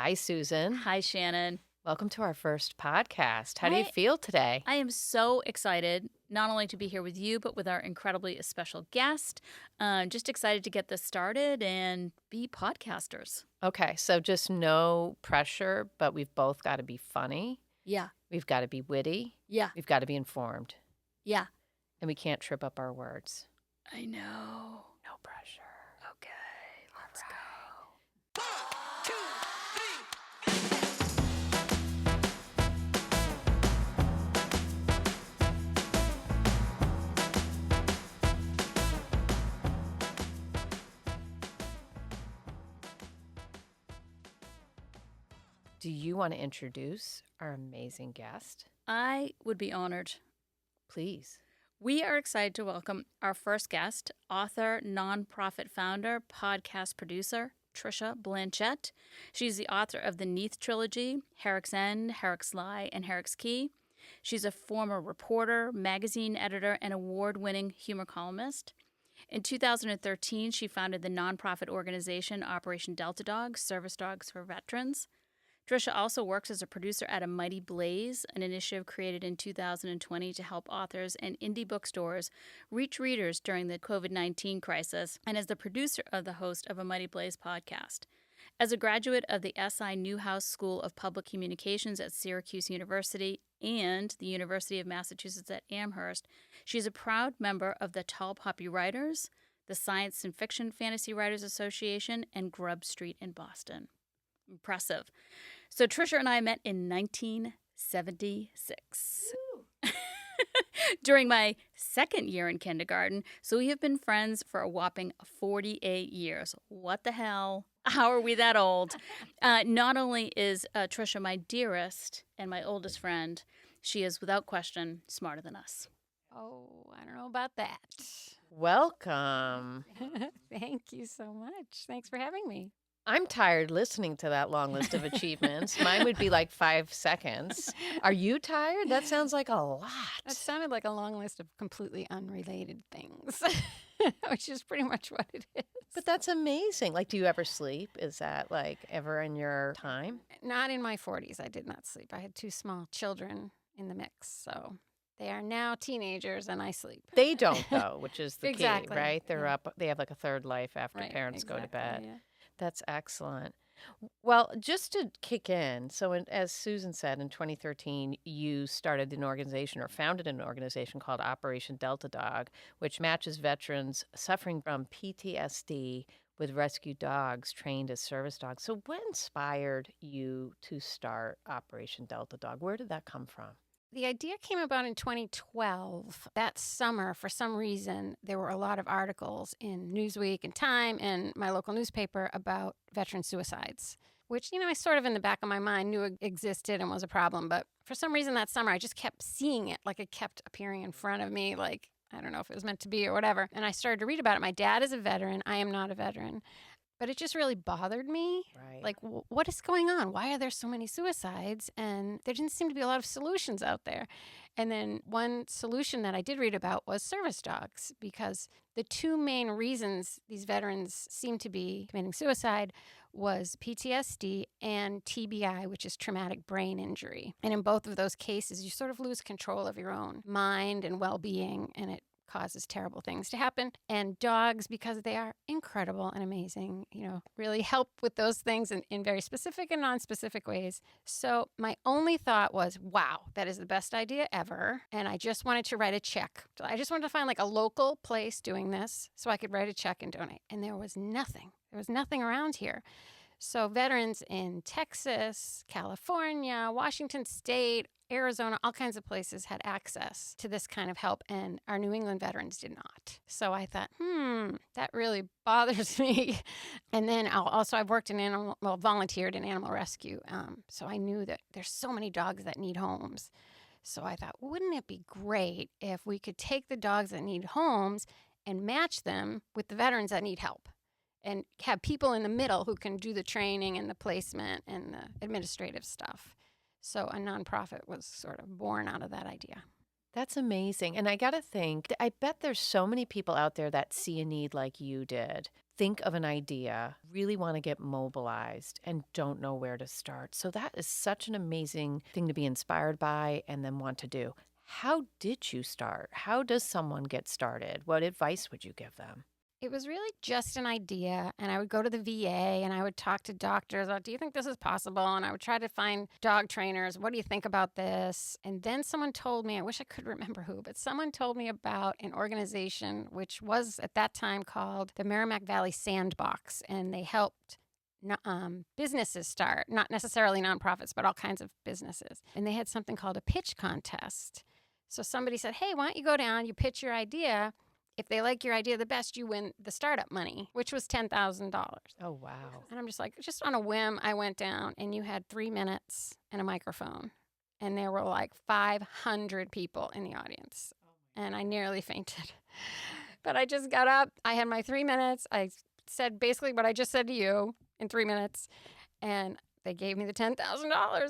Hi, Susan. Hi, Shannon. Welcome to our first podcast. How do you feel today? I am so excited, not only to be here with you, but with our incredibly special guest. Just excited to get this started and be podcasters. Okay, so just no pressure, but we've both got to be funny. Yeah. We've got to be witty. Yeah. We've got to be informed. Yeah. And we can't trip up our words. I know. No pressure. Okay, let's go. 1, 2, 3. Do you want to introduce our amazing guest? I would be honored. Please. We are excited to welcome our first guest, author, nonprofit founder, podcast producer, Trisha Blanchet. She's the author of the Neath Trilogy, Herrick's End, Herrick's Lie, and Herrick's Key. She's a former reporter, magazine editor, and award-winning humor columnist. In 2013, she founded the nonprofit organization Operation Delta Dogs, Service Dogs for Veterans. Trisha also works as a producer at A Mighty Blaze, an initiative created in 2020 to help authors and indie bookstores reach readers during the COVID-19 crisis, and as the producer of the host of A Mighty Blaze podcast. As a graduate of the SI Newhouse School of Public Communications at Syracuse University and the University of Massachusetts at Amherst, she is a proud member of the Tall Poppy Writers, the Science and Fiction Fantasy Writers Association, and GrubStreet in Boston. Impressive. So Trisha and I met in 1976 during my second year in kindergarten. So we have been friends for a whopping 48 years. What the hell? How are we that old? Not only is Trisha my dearest and my oldest friend, she is without question smarter than us. Oh, I don't know about that. Welcome. Thank you so much. Thanks for having me. I'm tired listening to that long list of achievements. Mine would be like 5 seconds. Are you tired? That sounds like a lot. That sounded like a long list of completely unrelated things, which is pretty much what it is. But that's amazing. Like, do you ever sleep? Is that like ever in your time? Not in my 40s. I did not sleep. I had 2 small children in the mix, so they are now teenagers and I sleep. They don't, though, which is the Exactly. key, right? They're Yeah. up. They have like a third life after Right, parents go to exactly, bed. yeah. That's excellent. Well, just to kick in, so as Susan said, in 2013, you started an organization or founded an organization called Operation Delta Dog, which matches veterans suffering from PTSD with rescue dogs trained as service dogs. So what inspired you to start Operation Delta Dog? Where did that come from? The idea came about in 2012. That summer, for some reason, there were a lot of articles in Newsweek and Time and my local newspaper about veteran suicides, which, I sort of in the back of my mind knew it existed and was a problem. But for some reason that summer, I just kept seeing it, like it kept appearing in front of me, like, I don't know if it was meant to be or whatever. And I started to read about it. My dad is a veteran. I am not a veteran. But it just really bothered me. Right. Like, what is going on? Why are there so many suicides? And there didn't seem to be a lot of solutions out there. And then one solution that I did read about was service dogs, because the 2 main reasons these veterans seem to be committing suicide was PTSD and TBI, which is traumatic brain injury. And in both of those cases, you sort of lose control of your own mind and well-being, and it causes terrible things to happen. And dogs, because they are incredible and amazing, really help with those things in very specific and non-specific ways. So my only thought was, wow, that is the best idea ever. And I just wanted to write a check. I just wanted to find like a local place doing this so I could write a check and donate. And there was nothing. There was nothing around here. So veterans in Texas, California, Washington State, Arizona, all kinds of places had access to this kind of help, and our New England veterans did not. So I thought, that really bothers me. And then I've worked in volunteered in animal rescue. So I knew that there's so many dogs that need homes. So I thought, wouldn't it be great if we could take the dogs that need homes and match them with the veterans that need help? And have people in the middle who can do the training and the placement and the administrative stuff. So a nonprofit was sort of born out of that idea. That's amazing. And I got to think, I bet there's so many people out there that see a need like you did. Think of an idea, really want to get mobilized and don't know where to start. So that is such an amazing thing to be inspired by and then want to do. How did you start? How does someone get started? What advice would you give them? It was really just an idea, and I would go to the VA and I would talk to doctors. Do you think this is possible? And I would try to find dog trainers. What do you think about this? And then someone told me, I wish I could remember who, but someone told me about an organization which was at that time called the Merrimack Valley Sandbox, and they helped businesses start, not necessarily nonprofits, but all kinds of businesses. And they had something called a pitch contest. So somebody said, hey, why don't you go down, you pitch your idea. If they like your idea the best, you win the startup money, which was $10,000. Oh, wow. And I'm just on a whim, I went down and you had 3 minutes and a microphone. And there were like 500 people in the audience. And I nearly fainted. But I just got up. I had my 3 minutes. I said basically what I just said to you in 3 minutes. And they gave me the $10,000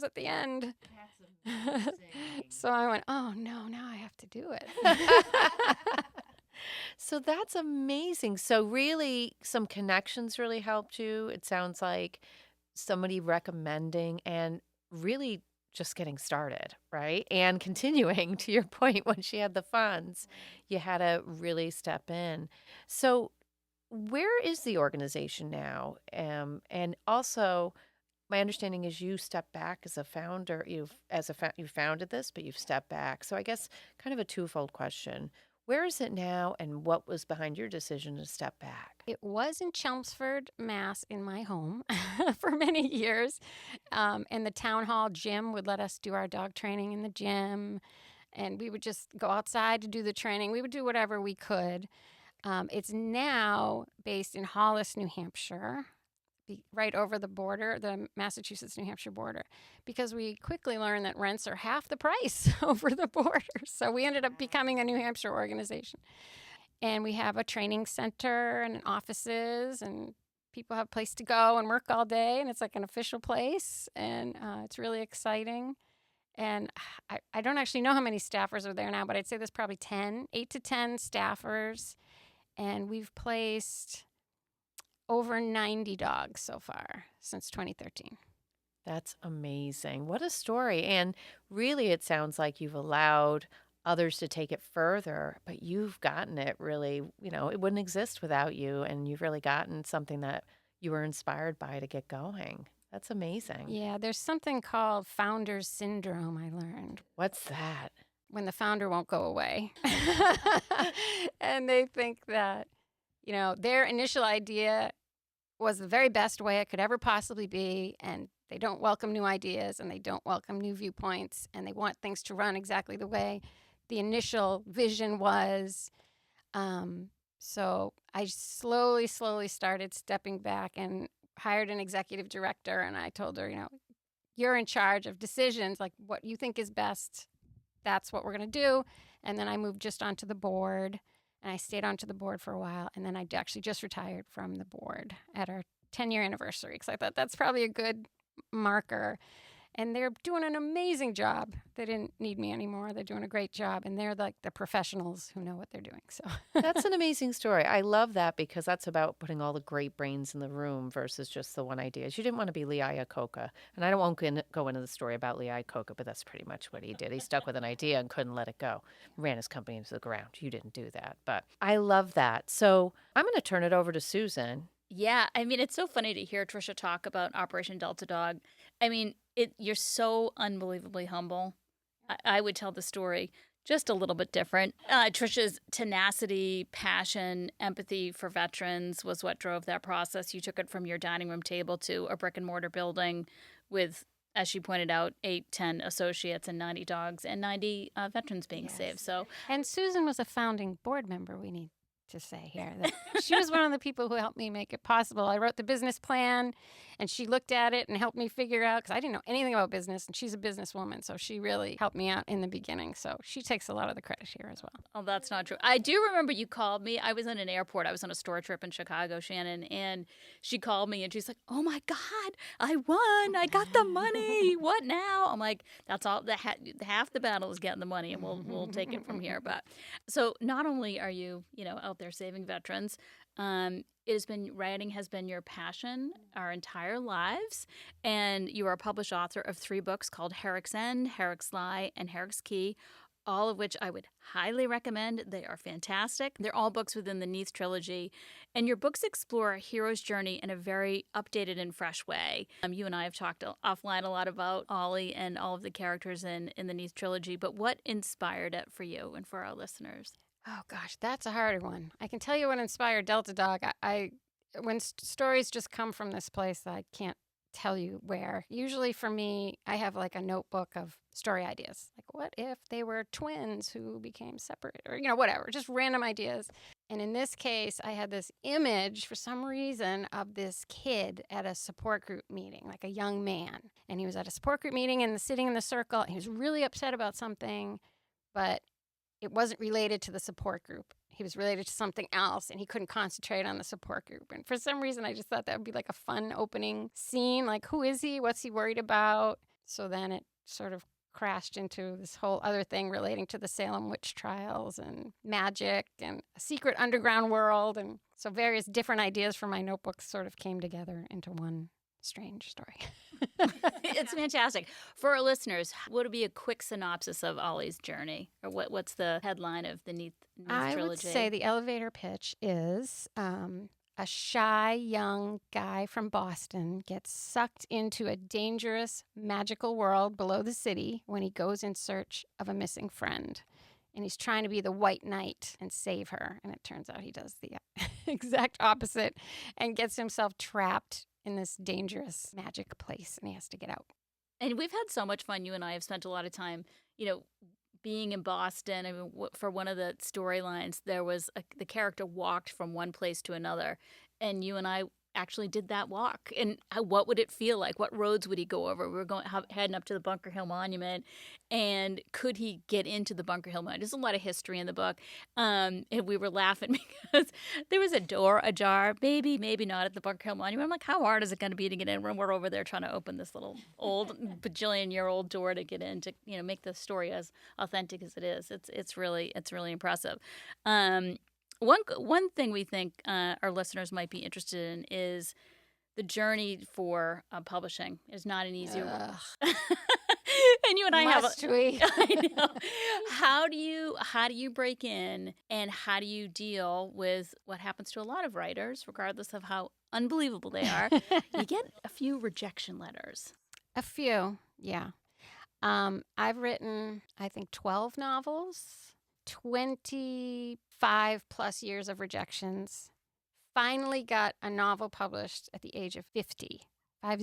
at the end. That's amazing. So I went, oh, no, now I have to do it. So that's amazing. So really some connections really helped you. It sounds like somebody recommending and really just getting started, right? And continuing to your point, once you had the funds, you had to really step in. So where is the organization now? And also my understanding is you stepped back as a founder. You founded this, but you've stepped back. So I guess kind of a twofold question. Where is it now, and what was behind your decision to step back? It was in Chelmsford, Mass, in my home for many years. And the town hall gym would let us do our dog training in the gym. And we would just go outside to do the training. We would do whatever we could. It's now based in Hollis, New Hampshire, right over the border, the Massachusetts-New Hampshire border, because we quickly learned that rents are half the price over the border. So we ended up becoming a New Hampshire organization. And we have a training center and offices, and people have a place to go and work all day, and it's like an official place, and it's really exciting. And I don't actually know how many staffers are there now, but I'd say there's probably 8 to 10 staffers, and we've placed over 90 dogs so far since 2013. That's amazing. What a story. And really, it sounds like you've allowed others to take it further, but you've gotten it really, it wouldn't exist without you. And you've really gotten something that you were inspired by to get going. That's amazing. Yeah, there's something called founder's syndrome, I learned. What's that? When the founder won't go away. And they think that, their initial idea was the very best way it could ever possibly be, and they don't welcome new ideas, and they don't welcome new viewpoints, and they want things to run exactly the way the initial vision was. So I slowly started stepping back and hired an executive director, and I told her, you're in charge of decisions, like what you think is best, that's what we're going to do. And then I moved just onto the board. And I stayed onto the board for a while, and then I actually just retired from the board at our 10-year anniversary, because I thought that's probably a good marker. And they're doing an amazing job. They didn't need me anymore. They're doing a great job, and they're like the professionals who know what they're doing. So that's an amazing story. I love that, because that's about putting all the great brains in the room versus just the one idea. You didn't want to be Lee Iacocca. And I won't go into the story about Lee Iacocca, but that's pretty much what he did. He stuck with an idea and couldn't let it go. Ran his company into the ground. You didn't do that. But I love that. So I'm going to turn it over to Susan. Yeah, it's so funny to hear Trisha talk about Operation Delta Dog. You're so unbelievably humble. I would tell the story just a little bit different. Trisha's tenacity, passion, empathy for veterans was what drove that process. You took it from your dining room table to a brick and mortar building with, as she pointed out, 8, 10 associates and 90 dogs and 90 veterans being saved. And Susan was a founding board member, we need to say here. That she was one of the people who helped me make it possible. I wrote the business plan, And she looked at it and helped me figure out, because I didn't know anything about business, and she's a businesswoman, so she really helped me out in the beginning. So she takes a lot of the credit here as well. Oh, that's not true. I do remember you called me. I was in an airport. I was on a store trip in Chicago, Shannon, and she called me and she's like, "Oh my God, I won. I got the money. What now?" I'm like, "That's all. Half the battle is getting the money, and we'll take it from here." But so not only are you out there saving veterans, writing has been your passion our entire lives, and you are a published author of 3 books called Herrick's End, Herrick's Lie, and Herrick's Key, all of which I would highly recommend. They are fantastic. They're all books within the Neath Trilogy, and your books explore a hero's journey in a very updated and fresh way. You and I have talked offline a lot about Ollie and all of the characters in the Neath Trilogy, but what inspired it for you and for our listeners? Oh gosh, that's a harder one. I can tell you what inspired Delta Dog. When stories just come from this place, I can't tell you where. Usually for me, I have like a notebook of story ideas. Like, what if they were twins who became separate, or whatever, just random ideas. And in this case, I had this image for some reason of this kid at a support group meeting, like a young man. And he was at a support group meeting and sitting in the circle, and he was really upset about something, but it wasn't related to the support group. He was related to something else, and he couldn't concentrate on the support group. And for some reason, I just thought that would be like a fun opening scene. Like, who is he? What's he worried about? So then it sort of crashed into this whole other thing relating to the Salem witch trials and magic and a secret underground world. And so various different ideas from my notebooks sort of came together into one strange story. It's fantastic. For our listeners, what would be a quick synopsis of Ollie's journey? Or what's the headline of the Neath Trilogy? I would say the elevator pitch is a shy young guy from Boston gets sucked into a dangerous, magical world below the city when he goes in search of a missing friend. And he's trying to be the white knight and save her. And it turns out he does the exact opposite and gets himself trapped in this dangerous magic place, and he has to get out. And we've had so much fun. You and I have spent a lot of time, being in Boston. I mean, for one of the storylines, there was the character walked from one place to another, and you and I actually did that walk. And what would it feel like? What roads would he go over? We were heading up to the Bunker Hill Monument, and could he get into the Bunker Hill Monument? There's a lot of history in the book, and we were laughing because there was a door ajar, maybe not at the Bunker Hill Monument. I'm like, how hard is it going to be to get in when we're over there trying to open this little old bajillion-year-old door to get in to make the story as authentic as it is? It's really impressive. One thing we think our listeners might be interested in is the journey for publishing is not an easy one. And you and I Must we? I know. How do you break in, and how do you deal with what happens to a lot of writers, regardless of how unbelievable they are? You get a few rejection letters. A few, yeah. I've written, I think, 12 novels, 25 plus years of rejections. Finally got a novel published at the age of 50. I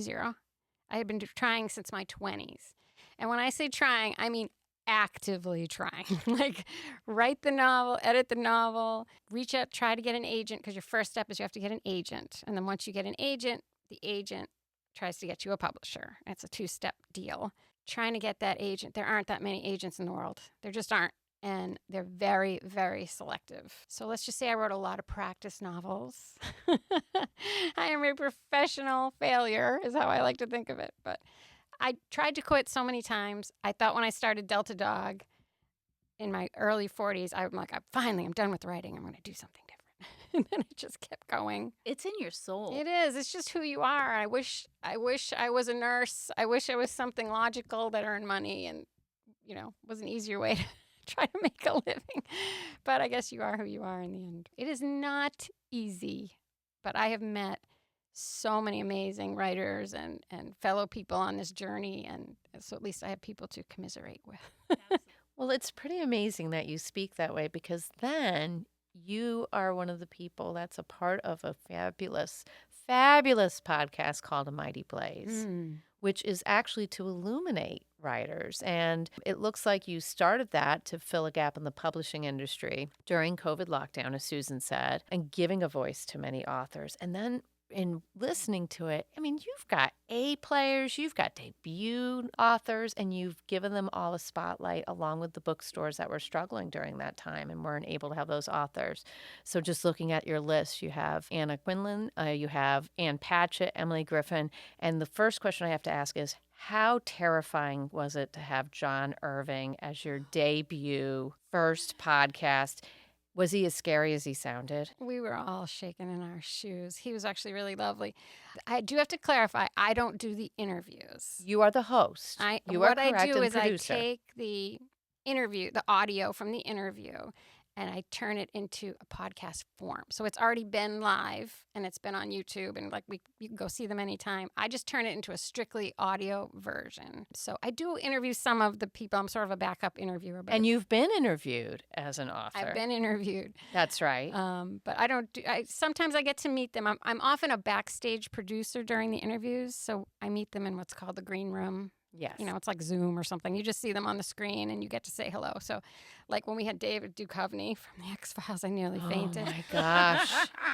had been trying since my 20s. And when I say trying, I mean actively trying. Like, write the novel, edit the novel, reach out, try to get an agent, because your first step is you have to get an agent. And then once you get an agent, the agent tries to get you a publisher. It's a 2-step deal. Trying to get that agent. There aren't that many agents in the world. There just aren't. And they're very, very selective. So let's just say I wrote a lot of practice novels. I am a professional failure, is how I like to think of it. But I tried to quit so many times. I thought when I started Delta Dog in my early 40s, I'm like, I'm done with writing. I'm going to do something different. And then it just kept going. It's in your soul. It is. It's just who you are. I wish I was a nurse. I wish I was something logical that earned money and, was an easier way to try to make a living. But I guess you are who you are in the end. It is not easy, but I have met so many amazing writers and fellow people on this journey, and so at least I have people to commiserate with. Well, it's pretty amazing that you speak that way, because then you are one of the people that's a part of a fabulous, fabulous podcast called A Mighty Blaze, which is actually to illuminate writers. And it looks like you started that to fill a gap in the publishing industry during COVID lockdown, as Susan said, and giving a voice to many authors. And then in listening to it, I mean, you've got A players, you've got debut authors, and you've given them all a spotlight along with the bookstores that were struggling during that time and weren't able to have those authors. So just looking at your list, you have Anna Quinlan, you have Ann Patchett, Emily Griffin, and the first question I have to ask is, how terrifying was it to have John Irving as your debut first podcast? Was he as scary as he sounded? We were all shaking in our shoes. He was actually really lovely. I do have to clarify, I don't do the interviews. You are the host. You are What I correct do and is producer. I take the interview, the audio from the interview, and I turn it into a podcast form. So it's already been live and it's been on YouTube, and you can go see them anytime. I just turn it into a strictly audio version. So I do interview some of the people. I'm sort of a backup interviewer. But And you've been interviewed as an author. I've been interviewed. That's right. But I don't do. Sometimes I get to meet them. I'm often a backstage producer during the interviews, so I meet them in what's called the green room. Yes. It's like Zoom or something. You just see them on the screen and you get to say hello. So, like when we had David Duchovny from the X-Files, I nearly fainted. Oh my gosh.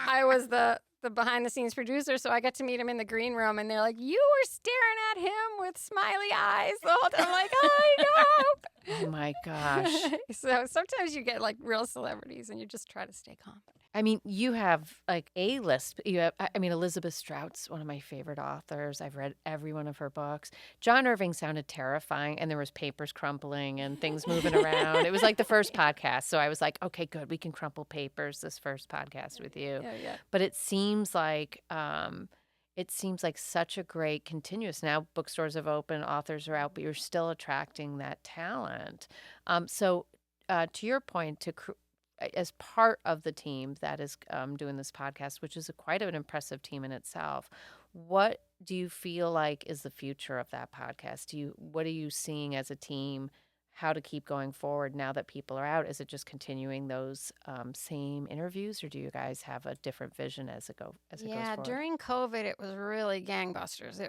I was the behind the scenes producer, so I got to meet him in the green room, and they're like, "You were staring at him with smiley eyes the whole time." I'm like, I know. Oh my gosh. So sometimes you get like real celebrities, and you just try to stay calm. I mean, you have like A-list. Elizabeth Strout's one of my favorite authors. I've read every one of her books. John Irving sounded terrifying, and there was papers crumpling and things moving around. It was like the first podcast. So I was like, okay, good. We can crumple papers this first podcast with you. Yeah. But it seems like such a great continuous. Now bookstores have opened, authors are out, but you're still attracting that talent. So to your point, as part of the team that is doing this podcast, which is quite an impressive team in itself, what do you feel like is the future of that podcast? What are you seeing as a team? How to keep going forward now that people are out? Is it just continuing those same interviews, or do you guys have a different vision as it goes forward? Yeah, during COVID, it was really gangbusters.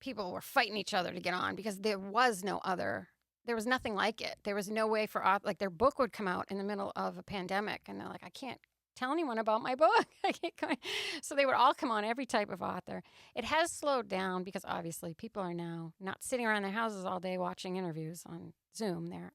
People were fighting each other to get on because there was nothing like it. There was no way for, their book would come out in the middle of a pandemic, and they're like, I can't tell anyone about my book. I can't come. So they would all come on, every type of author. It has slowed down because obviously people are now not sitting around their houses all day watching interviews on Zoom. They're,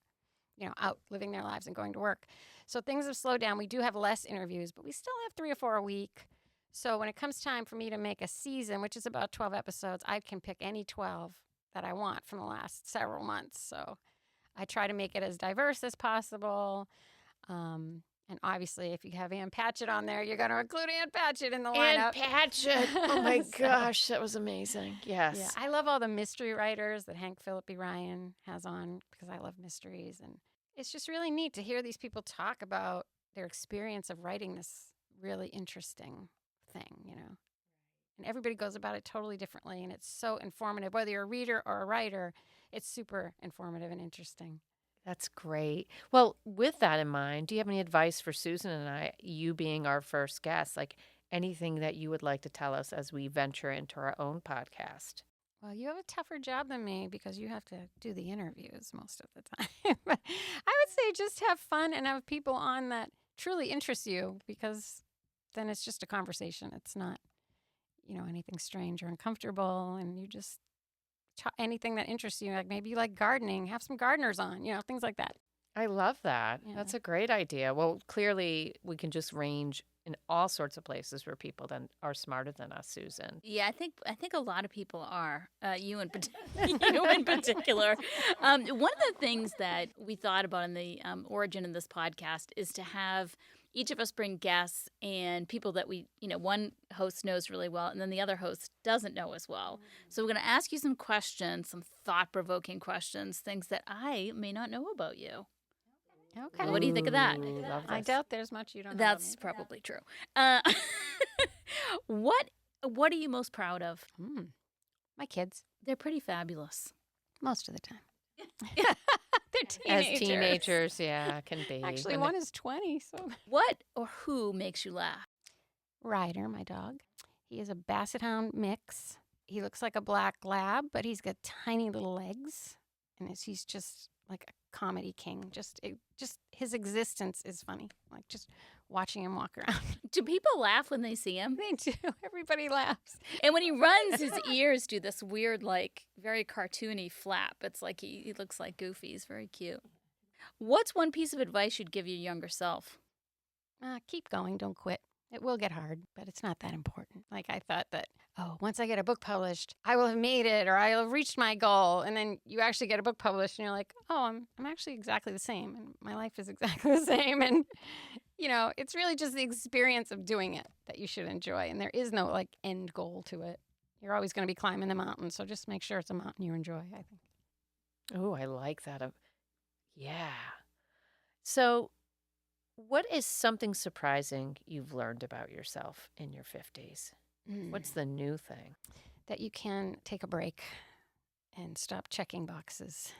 out living their lives and going to work. So things have slowed down. We do have less interviews, but we still have 3 or 4 a week. So when it comes time for me to make a season, which is about 12 episodes, I can pick any 12 that I want from the last several months. So I try to make it as diverse as possible. And obviously, if you have Ann Patchett on there, you're going to include Ann Patchett in the lineup. Ann Patchett. Oh, my gosh. That was amazing. Yes. Yeah, I love all the mystery writers that Hank Phillippi Ryan has on because I love mysteries. And it's just really neat to hear these people talk about their experience of writing this really interesting thing, And everybody goes about it totally differently, and it's so informative. Whether you're a reader or a writer, it's super informative and interesting. That's great. Well, with that in mind, do you have any advice for Susan and I, you being our first guest, like anything that you would like to tell us as we venture into our own podcast? Well, you have a tougher job than me because you have to do the interviews most of the time. But I would say just have fun and have people on that truly interest you, because then it's just a conversation. It's not, anything strange or uncomfortable, and you just anything that interests you. Like maybe you like gardening, have some gardeners on, things like that. I love that. Yeah. That's a great idea. Well, clearly we can just range in all sorts of places where people then are smarter than us, Susan. Yeah, I think a lot of people are. You in particular. One of the things that we thought about in the origin of this podcast is to have each of us bring guests and people that we, one host knows really well and then the other host doesn't know as well. So we're going to ask you some questions, some thought-provoking questions, things that I may not know about you. Okay. What do you think of that? Ooh, love I this. doubt there's much you don't know. That's probably true. What are you most proud of? My kids, They're pretty fabulous. most of the time. As They're teenagers, yeah, can be. Actually, When one is 20, so. What or who makes you laugh? Ryder, my dog. He is a Basset Hound mix. He looks like a black lab, but he's got tiny little legs, and he's just like a comedy king. Just his existence is funny. Like just watching him walk around. Do people laugh when they see him? They do. Everybody laughs. And when he runs, his ears do this weird, like, very cartoony flap. It's like he looks like Goofy. He's very cute. What's one piece of advice you'd give your younger self? Keep going. Don't quit. It will get hard, but it's not that important. Like I thought that, once I get a book published, I will have made it or I'll have reached my goal. And then you actually get a book published and you're like, I'm actually exactly the same. And my life is exactly the same. And, it's really just the experience of doing it that you should enjoy. And there is no like end goal to it. You're always going to be climbing the mountain. So just make sure it's a mountain you enjoy, I think. Oh, I like that. Yeah. So what is something surprising you've learned about yourself in your 50s? What's the new thing? That you can take a break and stop checking boxes.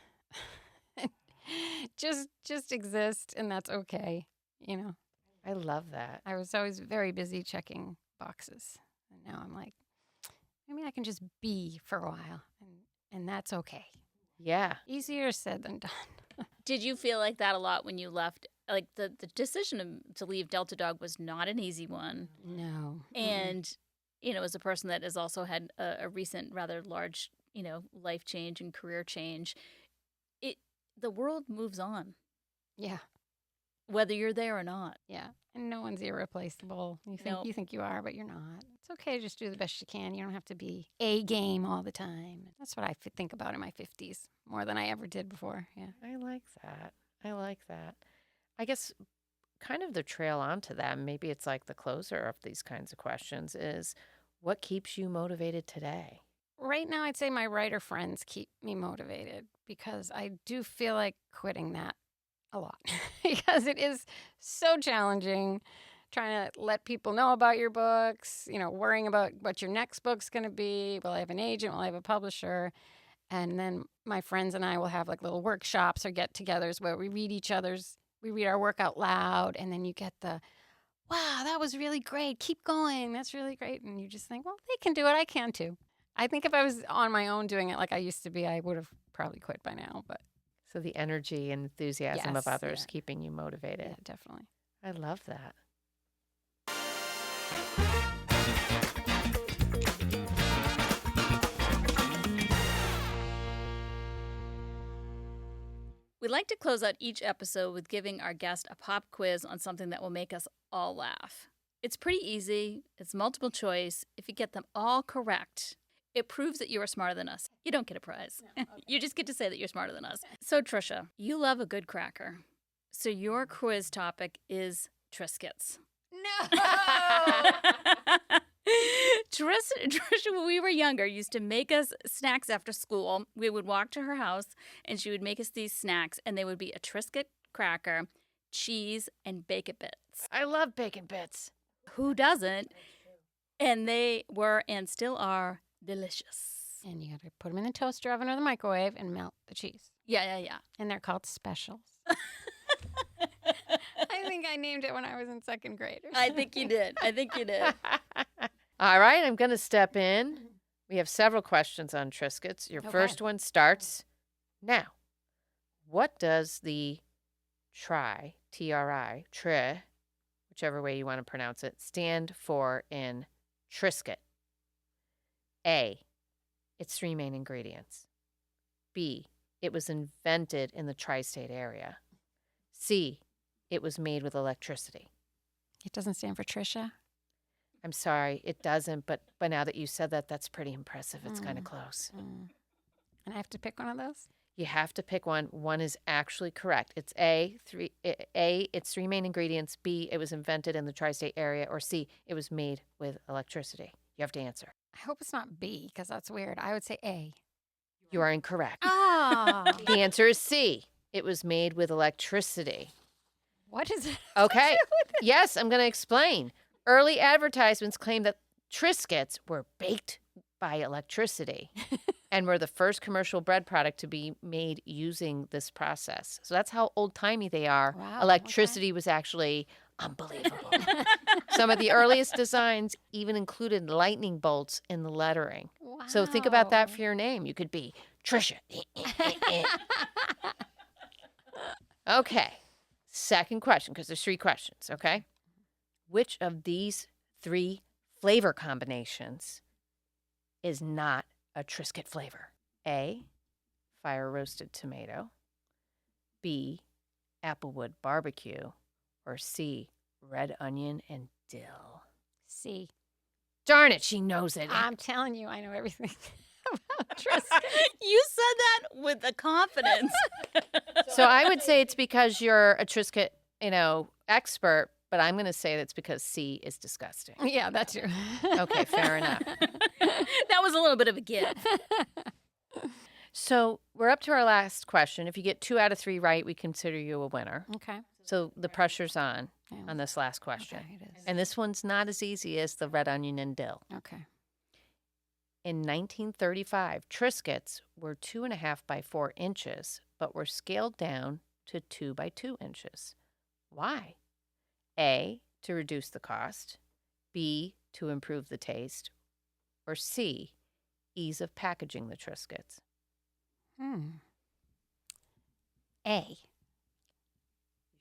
just exist, and that's okay, I love that. I was always very busy checking boxes. And now I'm like, maybe I can just be for a while, and that's okay. Yeah. Easier said than done. Did you feel like that a lot when you left? Like the decision to leave Delta Dog was not an easy one. No. And, as a person that has also had a recent rather large, life change and career change, the world moves on, Yeah. whether you're there or not. Yeah. And no one's irreplaceable. You think Nope. you think you are, but you're not. It's okay to just do the best you can. You don't have to be A game all the time. That's what I think about in my 50s more than I ever did before. Yeah. I like that. I guess kind of the trail onto that, maybe it's like the closer of these kinds of questions is what keeps you motivated today? Right now, I'd say my writer friends keep me motivated because I do feel like quitting that a lot because it is so challenging trying to let people know about your books, worrying about what your next book's going to be. Will I have an agent? Will I have a publisher? And then my friends and I will have like little workshops or get-togethers where we read our work out loud, and then you get the, wow, that was really great. Keep going. That's really great. And you just think, well, they can do it. I can too. I think if I was on my own doing it like I used to be, I would have probably quit by now. But So the energy and enthusiasm of Yes, others yeah. keeping you motivated. yeah, definitely. I love that. We like to close out each episode with giving our guest a pop quiz on something that will make us all laugh. It's pretty easy. It's multiple choice. If you get them all correct, it proves that you are smarter than us. You don't get a prize. No, okay. You just get to say that you're smarter than us. So, Trisha, you love a good cracker. So your quiz topic is Triscuits. No! Trisha, when we were younger, used to make us snacks after school. We would walk to her house, and she would make us these snacks, and they would be a Triscuit cracker, cheese, and bacon bits. I love bacon bits. Who doesn't? And they were and still are delicious. And you got to put them in the toaster oven or the microwave and melt the cheese. Yeah. And they're called specials. I think I named it when I was in second grade. I think you did. All right, I'm going to step in. We have several questions on Triscuits. Your Okay. first one starts now. What does the T-R-I, whichever way you want to pronounce it, stand for in Triscuit? A, its three main ingredients. B, it was invented in the tri-state area. C, it was made with electricity. It doesn't stand for Trisha. I'm sorry, it doesn't, but now that you said that, that's pretty impressive. It's kind of close. And I have to pick one of those? You have to pick one. One is actually correct. It's A, its three main ingredients. B, it was invented in the tri-state area. Or C, it was made with electricity. You have to answer. I hope it's not B because that's weird. I would say A. You are incorrect. Ah. The answer is C. It was made with electricity. What is it? Okay. Yes, I'm going to explain. Early advertisements claim that Triscuits were baked by electricity and were the first commercial bread product to be made using this process. So that's how old-timey they are. Wow, Electricity was actually unbelievable. Some of the earliest designs even included lightning bolts in the lettering. Wow. So think about that for your name. You could be Trisha. Okay. Second question, because there's three questions, okay? Which of these 3 flavor combinations is not a Triscuit flavor? A, fire roasted tomato, B, applewood barbecue, or C, red onion and dill? C. Darn it, she knows it. I'm telling you, I know everything about Triscuit. You said that with a confidence. So I would say it's because you're a Triscuit, expert, but I'm going to say that's because C is disgusting. Yeah, that's true. Okay, fair enough. That was a little bit of a give. So we're up to our last question. If you get 2 out of 3 right, we consider you a winner. Okay. So the pressure's on Yeah. this last question. Okay, it is. And this one's not as easy as the red onion and dill. Okay. In 1935, Triscuits were 2.5 by 4 inches, but were scaled down to 2 by 2 inches. Why? A, to reduce the cost, B, to improve the taste, or C, ease of packaging the Triscuits. A.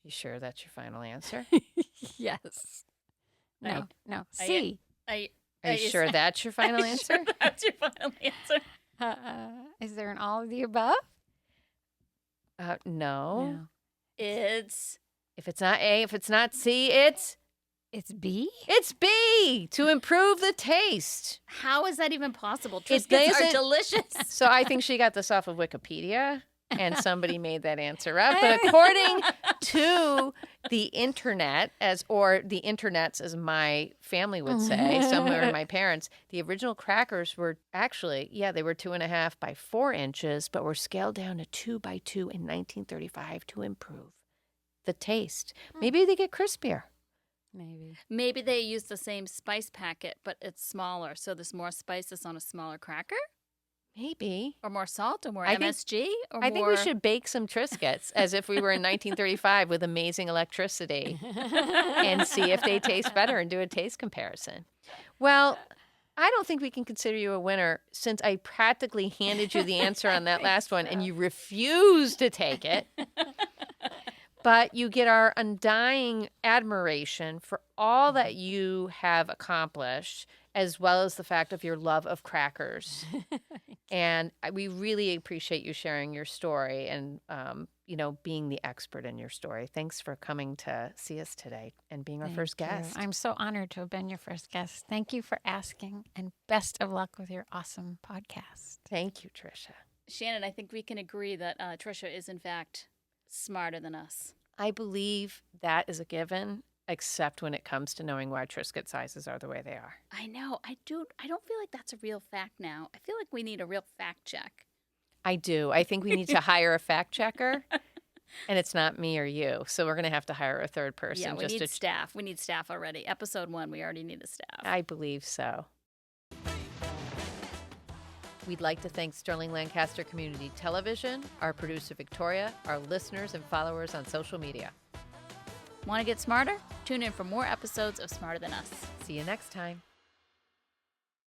You sure that's your final answer? Yes. I- No. C. Are you sure that's your final answer? Sure that's your final answer. Is there an all of the above? No. It's If it's not A, if it's not C, it's It's B? B, to improve the taste. how is that even possible? It Triscuits are doesn't- delicious. So I think she got this off of Wikipedia, and somebody made that answer up. But according to the internet, or the internets, as my family would say, somewhere my parents, the original crackers were actually, they were 2.5 by 4 inches, but were scaled down to 2 by 2 in 1935 to improve the taste. Maybe they get crispier. Maybe. Maybe they use the same spice packet, but it's smaller, so there's more spices on a smaller cracker, Maybe. or more salt, or more I think- MSG, or I think we more- should bake some Triscuits as if we were in 1935 with amazing electricity and see if they taste better and do a taste comparison. Well, I don't think we can consider you a winner since I practically handed you the answer on that last one and you refused to take it. But you get our undying admiration for all that you have accomplished, as well as the fact of your love of crackers. And we really appreciate you sharing your story and, being the expert in your story. Thanks for coming to see us today and being our first Thank you. guest. I'm so honored to have been your first guest. Thank you for asking, and best of luck with your awesome podcast. Thank you, Trisha. Shannon, I think we can agree that Trisha is, in fact, smarter than us. I believe that is a given, except when it comes to knowing why Triscuit sizes are the way they are. I know. I don't feel like that's a real fact now. I feel like we need a real fact check. I do. I think we need to hire a fact checker, and it's not me or you. So we're going to have to hire a third person. Yeah, we just need to staff. We need staff already. Episode 1, we already need a staff. I believe so. We'd like to thank Sterling-Lancaster Community Television, our producer Victoria, our listeners and followers on social media. Want to get smarter? Tune in for more episodes of Smarter Than Us. See you next time.